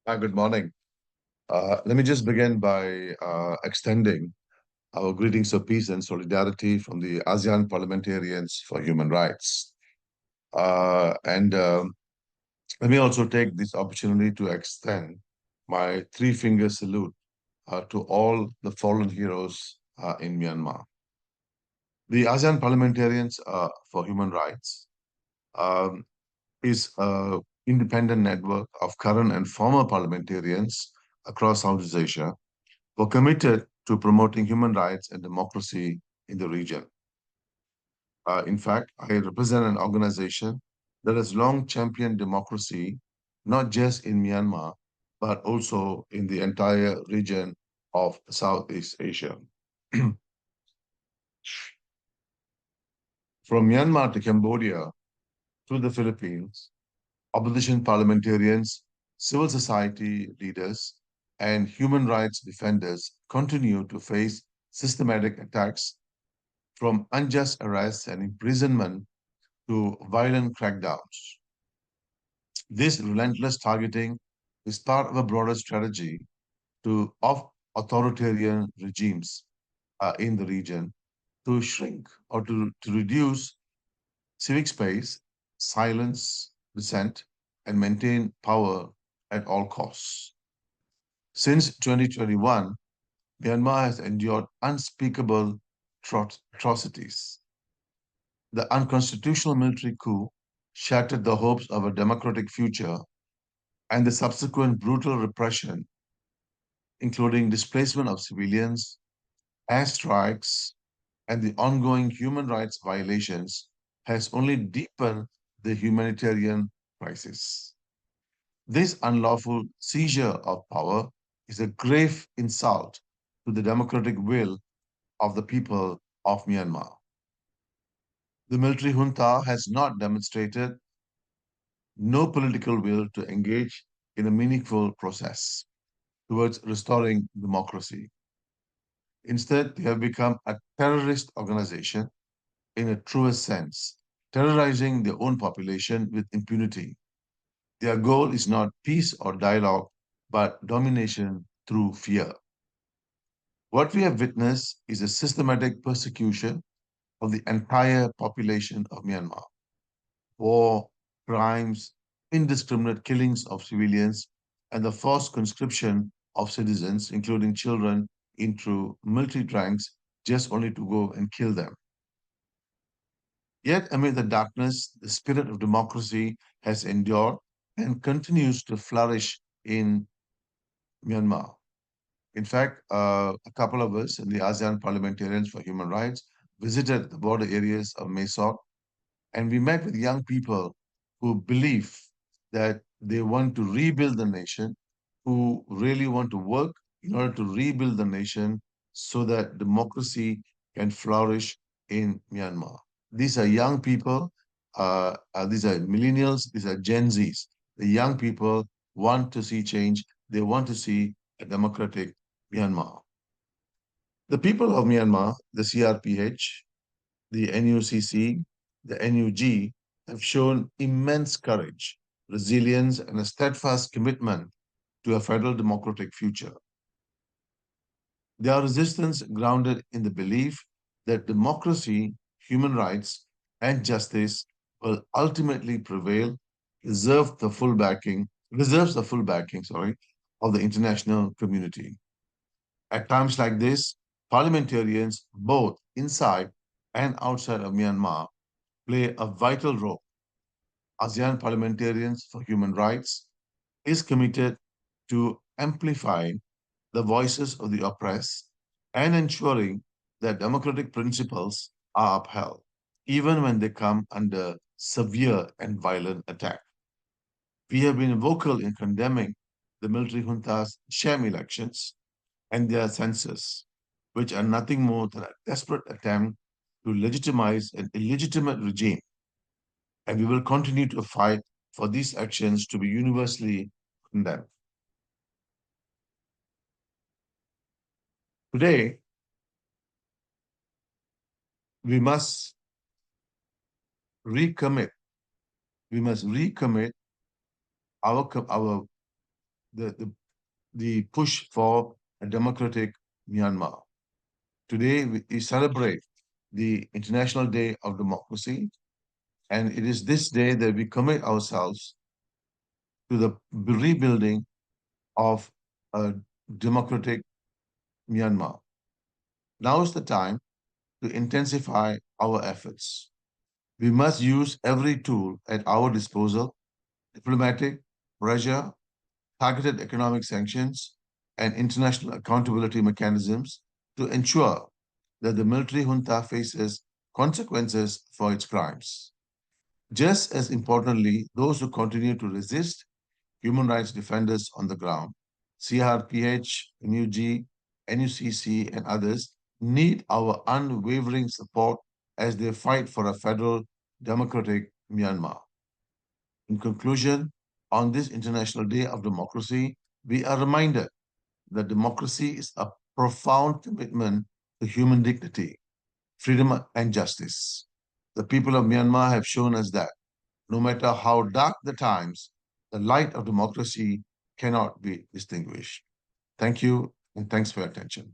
Hi, good morning. Let me just begin by extending our greetings of peace and solidarity from the ASEAN Parliamentarians for Human Rights. And let me also take this opportunity to extend my three-finger salute to all the fallen heroes in Myanmar. The ASEAN Parliamentarians for Human Rights um, is an independent network of current and former parliamentarians across Southeast Asia were committed to promoting human rights and democracy in the region. In fact, I represent an organization that has long championed democracy, not just in Myanmar, but also in the entire region of Southeast Asia. From Myanmar to Cambodia to the Philippines, opposition parliamentarians, civil society leaders, and human rights defenders continue to face systematic attacks from unjust arrests and imprisonment to violent crackdowns. This relentless targeting is part of a broader strategy of authoritarian regimes in the region to shrink or to reduce civic space, silence dissent, and maintain power at all costs. Since 2021, Myanmar has endured unspeakable atrocities. The unconstitutional military coup shattered the hopes of a democratic future, and the subsequent brutal repression, including displacement of civilians, airstrikes, and the ongoing human rights violations, has only deepened the humanitarian crisis. This unlawful seizure of power is a grave insult to the democratic will of the people of Myanmar. The military junta has not demonstrated no political will to engage in a meaningful process towards restoring democracy. Instead, they have become a terrorist organization in a truest sense, terrorizing their own population with impunity. Their goal is not peace or dialogue, but domination through fear. What we have witnessed is a systematic persecution of the entire population of Myanmar. War, crimes, indiscriminate killings of civilians, and the forced conscription of citizens, including children, into military ranks just only to go and kill them. Yet, amid the darkness, the spirit of democracy has endured and continues to flourish in Myanmar. In fact, a couple of us in the ASEAN Parliamentarians for Human Rights visited the border areas of Mesok, and we met with young people who believe that they want to rebuild the nation, who really want to work in order to rebuild the nation so that democracy can flourish in Myanmar. These are young people, these are millennials, these are Gen Zs. The young people want to see change, they want to see a democratic Myanmar. The people of Myanmar, the CRPH, the NUCC, the NUG have shown immense courage, resilience, and a steadfast commitment to a federal democratic future. Their resistance grounded in the belief that democracy, human rights, and justice will ultimately prevail, reserves the full backing, of the international community. At times like this, parliamentarians, both inside and outside of Myanmar, play a vital role. ASEAN Parliamentarians for Human Rights is committed to amplifying the voices of the oppressed and ensuring that democratic principles are upheld, even when they come under severe and violent attack. We have been vocal in condemning the military junta's sham elections and their census, which are nothing more than a desperate attempt to legitimize an illegitimate regime, and we will continue to fight for these actions to be universally condemned. Today, we must recommit, we must recommit our the push for a democratic Myanmar. Today, we celebrate the International Day of Democracy, and it is this day that we commit ourselves to the rebuilding of a democratic Myanmar. Now is the time to intensify our efforts. We must use every tool at our disposal: diplomatic pressure, targeted economic sanctions, and international accountability mechanisms to ensure that the military junta faces consequences for its crimes. Just as importantly, those who continue to resist, human rights defenders on the ground, CRPH, NUG, NUCC, and others, need our unwavering support as they fight for a federal, democratic Myanmar. In conclusion, on this International Day of Democracy, we are reminded that democracy is a profound commitment to human dignity, freedom, and justice. The people of Myanmar have shown us that no matter how dark the times, the light of democracy cannot be distinguished. Thank you, and thanks for your attention.